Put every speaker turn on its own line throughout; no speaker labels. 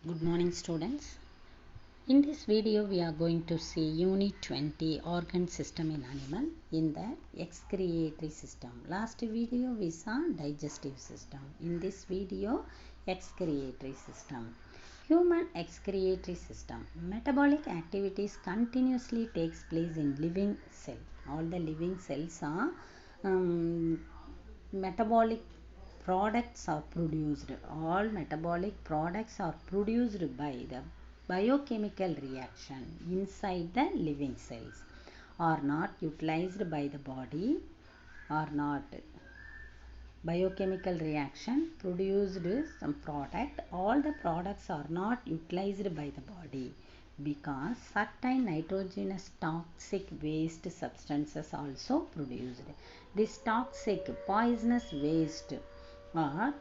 Good morning, students. In this video we are going to see unit 20 organ system in animal in the excretory system. Last video we saw digestive system. In this video excretory system. Human excretory system. Metabolic activities continuously takes place in living cell. All the living cells are metabolic products are produced. All metabolic products are produced by the biochemical reaction inside the living cells, are not utilized by the body, are not biochemical reaction produced some product. All the products are not utilized by the body because certain nitrogenous toxic waste substances also produced. This toxic poisonous waste are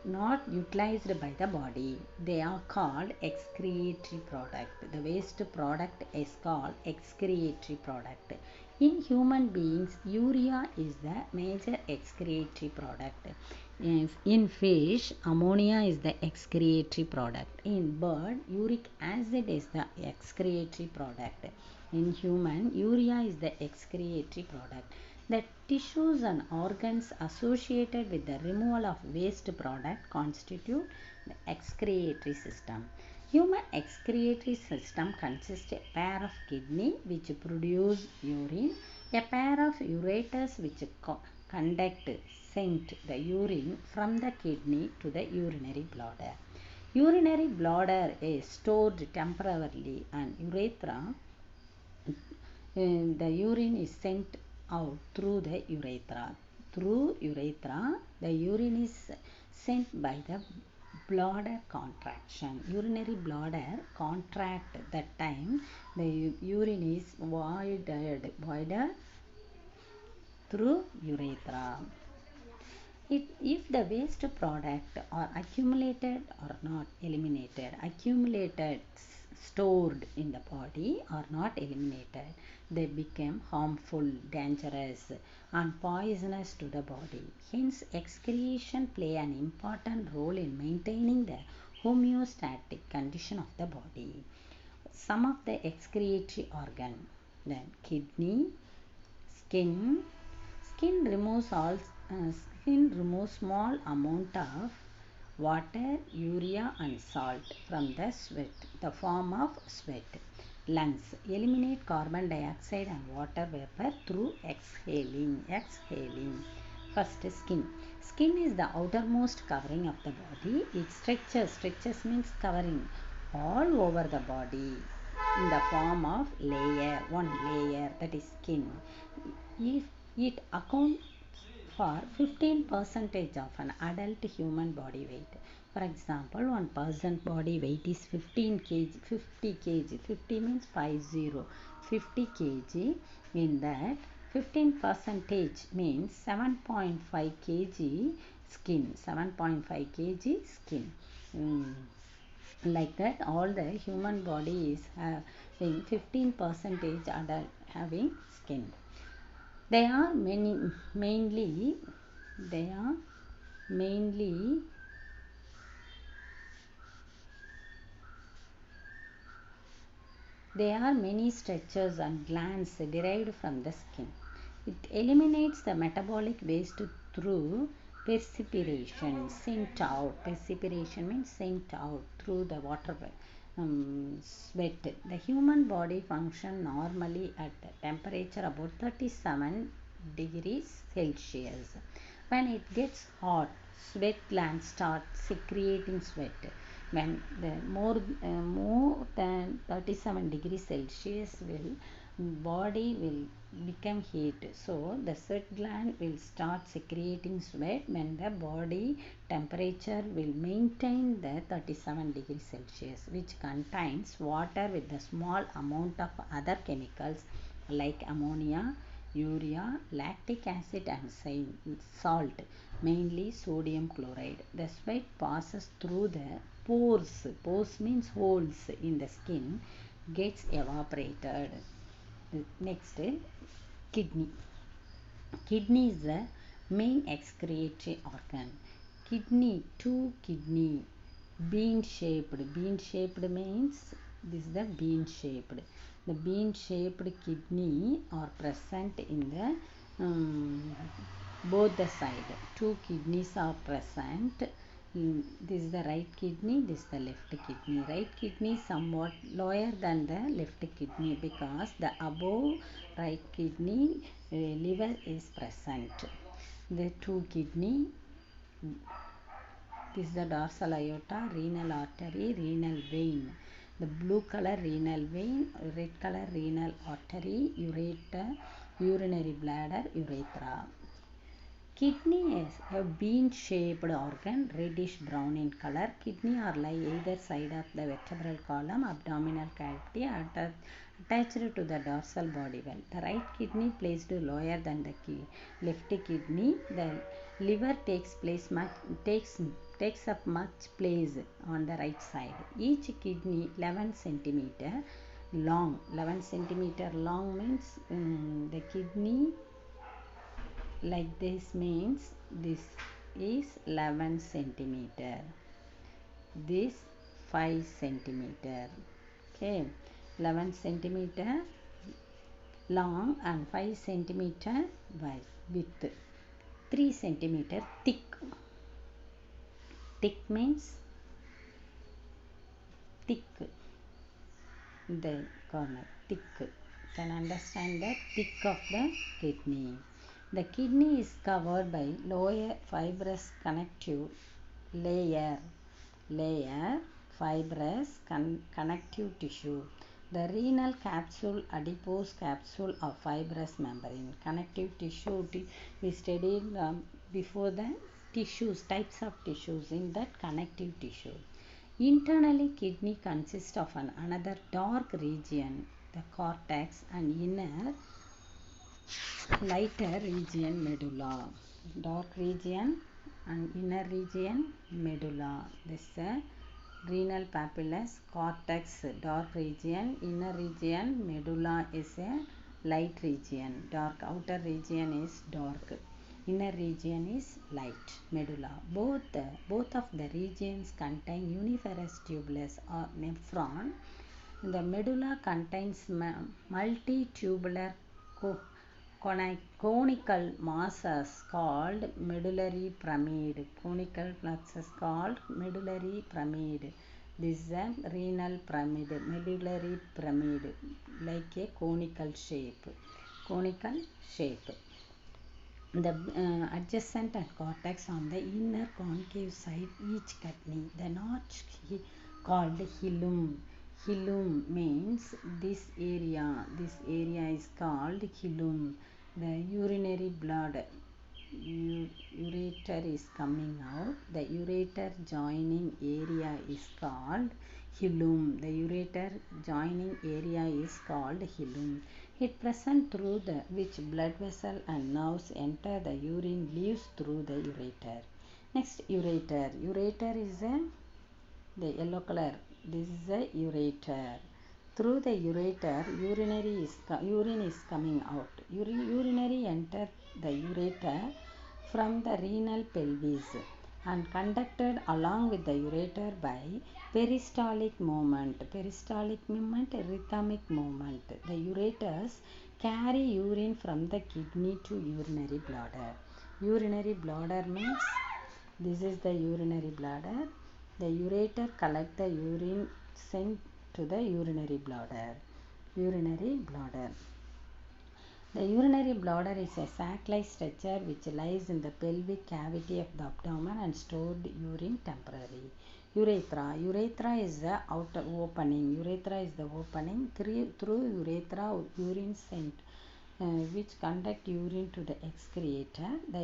not utilized by the body. They are called excretory product. The waste product is called excretory product. In human beings, urea is the major excretory product. In fish, ammonia is the excretory product. In bird, uric acid is the excretory product. In human, urea is the excretory product. The tissues and organs associated with the removal of waste product constitute the excretory system. Human excretory system consists of a pair of kidney which produce urine, a pair of ureters which send the urine from the kidney to the urinary bladder. Urinary bladder is stored temporarily and urethra. The urine is sent out through the urethra. Through urethra, the urine is sent by the bladder contraction. Urinary bladder contract that time the urine is voided through urethra. If the waste product are accumulated or not eliminated, accumulated, stored in the body or not eliminated, they become harmful, dangerous and poisonous to the body. Hence, excretion play an important role in maintaining the homeostatic condition of the body. Some of the excretory organ, then kidney, skin. Skin removes small amount of water, urea and salt from the sweat, the form of sweat. Lungs eliminate carbon dioxide and water vapor through exhaling. First, skin. Skin is the outermost covering of the body. It stretches means covering all over the body in the form of one layer, that is skin. If it accounts for 15% of an adult human body weight. For example, one person body weight is 15 kg, 50 kg. 50 means 50 kg. In that, 15% means 7.5 kg skin. 7.5 kg skin. Like that, all the human body is having 15% adult having skin. They are mainly many structures and glands derived from the skin. It eliminates the metabolic waste through perspiration, sent out. Perspiration means sent out through the water, sweat. The human body function normally at a temperature about 37 degrees Celsius. When it gets hot, sweat glands start secreting sweat. When the more than 37 degrees Celsius body will become heat, so the sweat gland will start secreting sweat when the body temperature will maintain the 37 degrees Celsius, which contains water with a small amount of other chemicals like ammonia, urea, lactic acid and salt, mainly sodium chloride. The sweat passes through the pores. Pores means holes in the skin, gets evaporated. Next, kidney. Kidney is the main excretory organ. Two kidney Bean shaped. Bean shaped means this is the bean shaped. The bean shaped kidney are present in the both the side. Two kidneys are present. This is the right kidney, this is the left kidney. Right kidney is somewhat lower than the left kidney because the above right kidney liver is present. The two kidney, this is the dorsal aorta, renal artery, renal vein. The blue color renal vein, red color renal artery, ureter, urinary bladder, urethra. Kidney is a bean-shaped organ, reddish brown in color. Kidney are lie either side of the vertebral column, abdominal cavity, attached to the dorsal body well. The right kidney placed lower than the left kidney. The liver takes up much place on the right side. Each kidney 11 centimeter long. 11 centimeter long means the kidney like this means this is 11 centimeter, this 5 centimeter. Okay, 11 centimeter long and 5 centimeter wide, width, 3 centimeter thick. Thick means thick, the corner thick. Can understand the thick of the kidney. The kidney is covered by lower fibrous connective layer, fibrous connective tissue. The renal capsule, adipose capsule or fibrous membrane. Connective tissue we studied before the tissues, types of tissues in that connective tissue. Internally, kidney consists of another dark region, the cortex, and inner lighter region, medulla. Dark region and inner region, medulla. This is renal papillus, cortex, dark region, inner region, medulla is a light region. Dark outer region is dark, inner region is light, medulla. Both of the regions contain uniferous tubulus or nephron. The medulla contains multitubular conical masses called medullary pyramid. Conical plexus called medullary pyramid. This is a renal pyramid, medullary pyramid, like a conical shape. Conical shape. The adjacent and cortex on the inner concave side each kidney. The notch called hilum. Hilum means this area. This area is called hilum. The urinary blood, ureter is coming out. The ureter joining area is called hilum. The ureter joining area is called hilum. It present through which blood vessel and nerves enter the urine leaves through the ureter. Next, ureter. Ureter is the yellow color. This is a ureter. Through the ureter, urine is coming out. Urinary enter the ureter from the renal pelvis and conducted along with the ureter by peristaltic movement. Peristaltic movement, rhythmic movement. The ureters carry urine from the kidney to urinary bladder. Urinary bladder means this is the urinary bladder. The ureter collect the urine sent to the urinary bladder. Urinary bladder. The urinary bladder is a sac-like structure which lies in the pelvic cavity of the abdomen and stored urine temporarily. Urethra. Urethra is the outer opening. Urethra is the opening. Through urethra, urine sent, which conduct urine to the excreta. The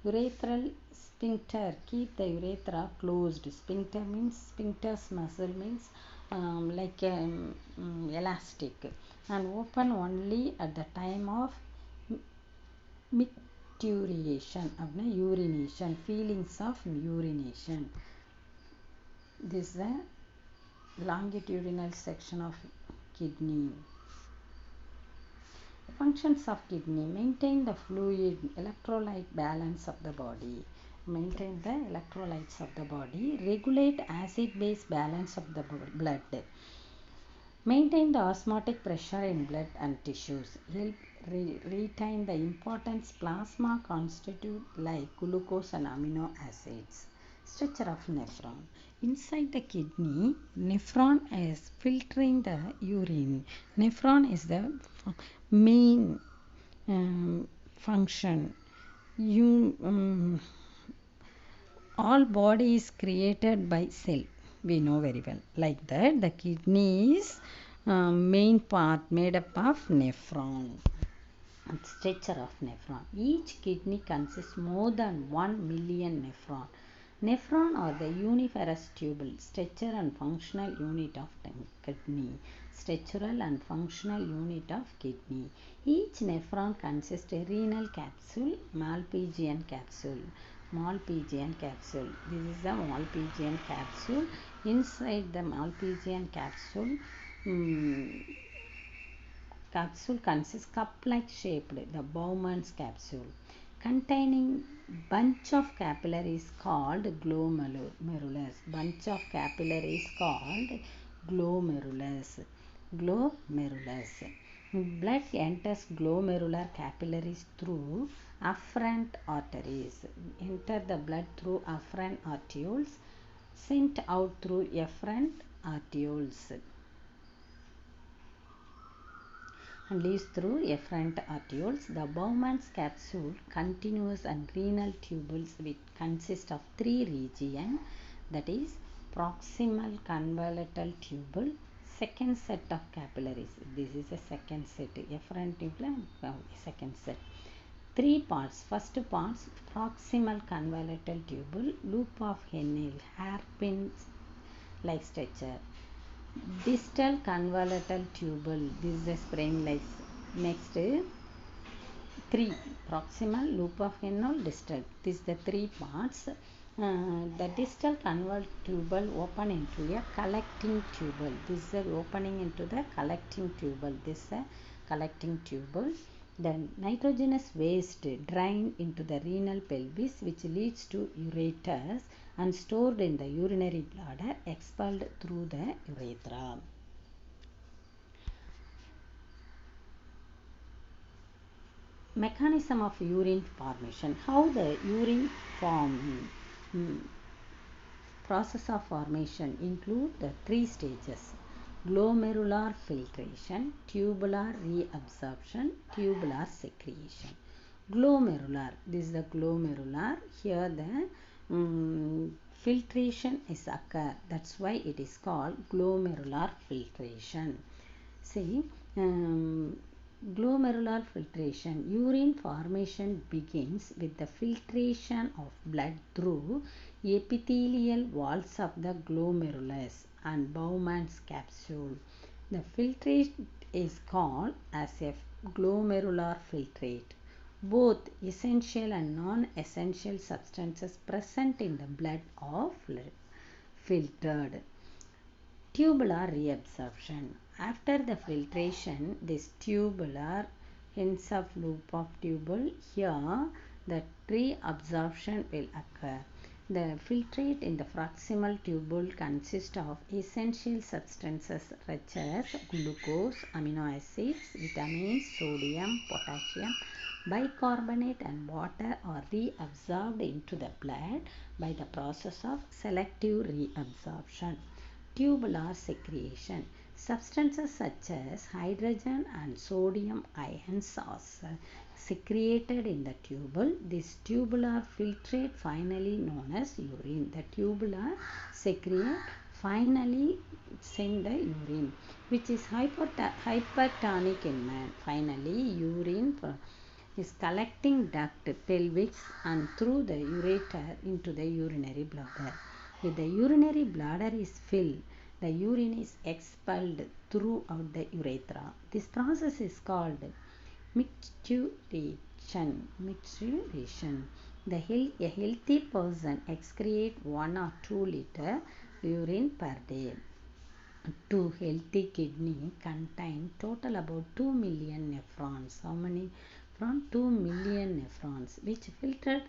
urethral sphincter keep the urethra closed. Sphincter means sphincter's muscle means like elastic and open only at the time of micturition, urination, feelings of urination. This is the longitudinal section of kidney. Functions of kidney: maintain the fluid electrolyte balance of the body, maintain the electrolytes of the body, regulate acid-base balance of the blood, maintain the osmotic pressure in blood and tissues, help retain the important plasma constitute like glucose and amino acids. Structure of nephron. Inside the kidney, nephron is filtering the urine. Nephron is the main function. All body is created by cell. We know very well. Like that, the kidney is main part made up of nephron. Structure of nephron. Each kidney consists more than 1 million nephron. Nephron are the uniferous tubule, structure and functional unit of kidney. Structural and functional unit of kidney. Each nephron consists a renal capsule, Malpighian capsule. Malpighian capsule. This is the Malpighian capsule. Inside the Malpighian capsule, capsule consists cup-like shaped, the Bowman's capsule, containing bunch of capillaries called glomerulus. Bunch of capillaries called glomerulus. Glomerulus. Blood enters glomerular capillaries through afferent arteries. Enter the blood through afferent arterioles, sent out through efferent arterioles, and leaves through efferent arterioles. The Bowman's capsule continuous and renal tubules which consist of three regions, that is proximal convolutal tubule, second set of capillaries. This is a second set, efferent tubule, second set. Three parts. First part, proximal convolutal tubule, loop of Henle, hairpin like structure. Distal convolutal tubule, this is the spring like. Next, three, proximal, loop of Henle, distal. This is the three parts. The distal convolutal tubule open into a collecting tubule. This is the opening into the collecting tubule. This is a collecting tubule. Then nitrogenous waste drained into the renal pelvis, which leads to ureters and stored in the urinary bladder, expelled through the urethra. Mechanism of urine formation. How the urine form. Process of formation include the three stages: glomerular filtration, tubular reabsorption, tubular secretion. Glomerular, this is the glomerular. Here the filtration is occur. That's why it is called glomerular filtration. See, glomerular filtration. Urine formation begins with the filtration of blood through epithelial walls of the glomerulus and Bowman's capsule. The filtrate is called as a glomerular filtrate. Both essential and non-essential substances present in the blood are filtered. Tubular reabsorption. After the filtration, this tubular ends of loop of tubule, here the reabsorption will occur. The filtrate in the proximal tubule consists of essential substances such as glucose, amino acids, vitamins, sodium, potassium, bicarbonate and water are reabsorbed into the blood by the process of selective reabsorption. Tubular secretion. Substances such as hydrogen and sodium ions are secreted in the tubule. This tubular filtrate finally known as urine. The tubular secrete finally send the urine, which is hypertonic in man. Finally, urine is collecting duct, pelvis and through the ureter into the urinary bladder. If the urinary bladder is filled, the urine is expelled throughout the urethra. This process is called micturition. A healthy person excretes 1 or 2 liters urine per day. Two healthy kidney contain total about 2 million nephrons. How many? From 2 million nephrons, which filtered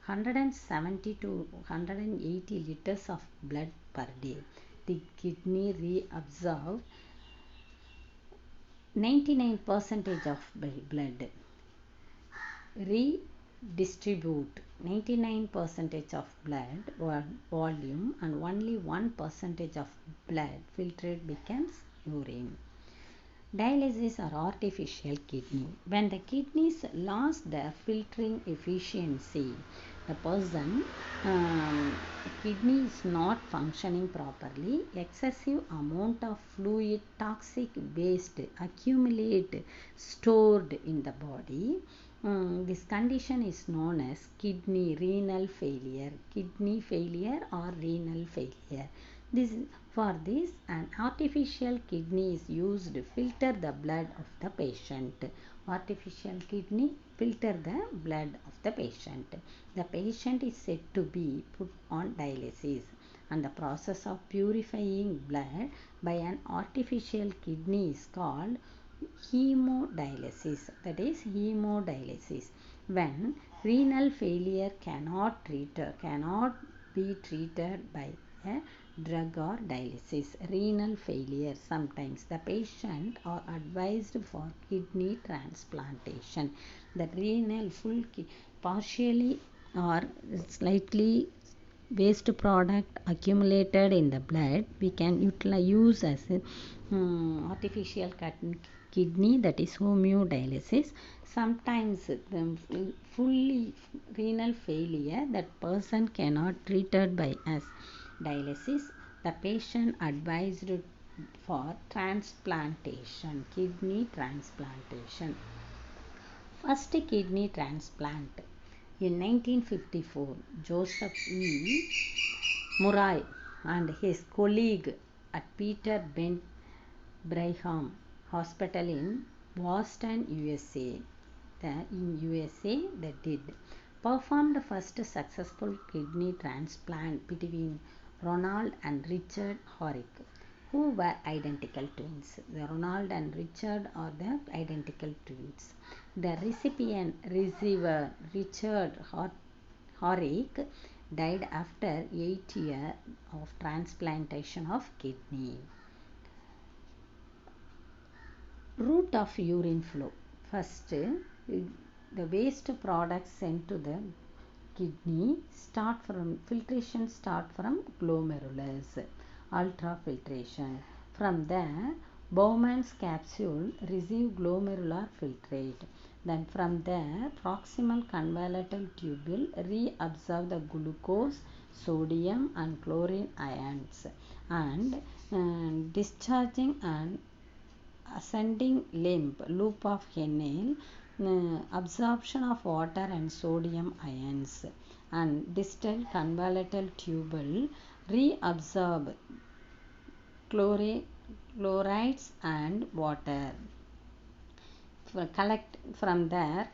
170 to 180 liters of blood per day. The kidney reabsorb 99% of blood, redistribute 99% of blood volume, and only 1% of blood filtered becomes urine. Dialysis or artificial kidney. When the kidneys lost their filtering efficiency, the person kidney is not functioning properly. Excessive amount of fluid, toxic waste accumulate stored in the body. This condition is known as kidney renal failure or renal failure. For this, an artificial kidney is used to filter the blood of the patient. Artificial kidney filter the blood of the patient. The patient is said to be put on dialysis, and the process of purifying blood by an artificial kidney is called hemodialysis. That is hemodialysis. When renal failure cannot be treated by a drug or dialysis. Renal failure. Sometimes the patient are advised for kidney transplantation. The renal partially or slightly waste product accumulated in the blood we can use as a artificial kidney, that is hemodialysis. Sometimes fully renal failure, that person cannot treated by as dialysis, the patient advised for transplantation, kidney transplantation. First kidney transplant in 1954, Joseph E. Murray and his colleague at Peter Brigham Hospital in Boston, USA. They did performed the first successful kidney transplant between Ronald and Richard Horrick, who were identical twins. The Ronald and Richard are the identical twins. The receiver Richard Horrick died after 8 years of transplantation of kidney. Route of urine flow. First, the waste products sent to the kidney start from glomerulus, ultrafiltration. From there, Bowman's capsule receive glomerular filtrate. Then from there, proximal convolutal tubule reabsorb the glucose, sodium and chlorine ions, and discharging and ascending loop of Henle, absorption of water and sodium ions, and distal convolutal tubule reabsorb chlorides and water. From there,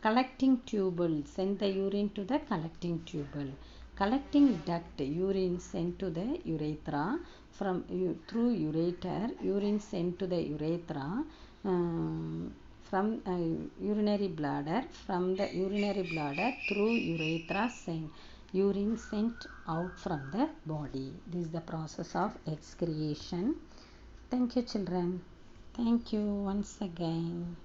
collecting tubule send the urine to the collecting tubule. Collecting duct, urine sent to the urethra. Through ureter, urine sent to the urethra. From urinary bladder. From the urinary bladder through urethra, urine sent out from the body. This is the process of excretion. Thank you, children. Thank you once again.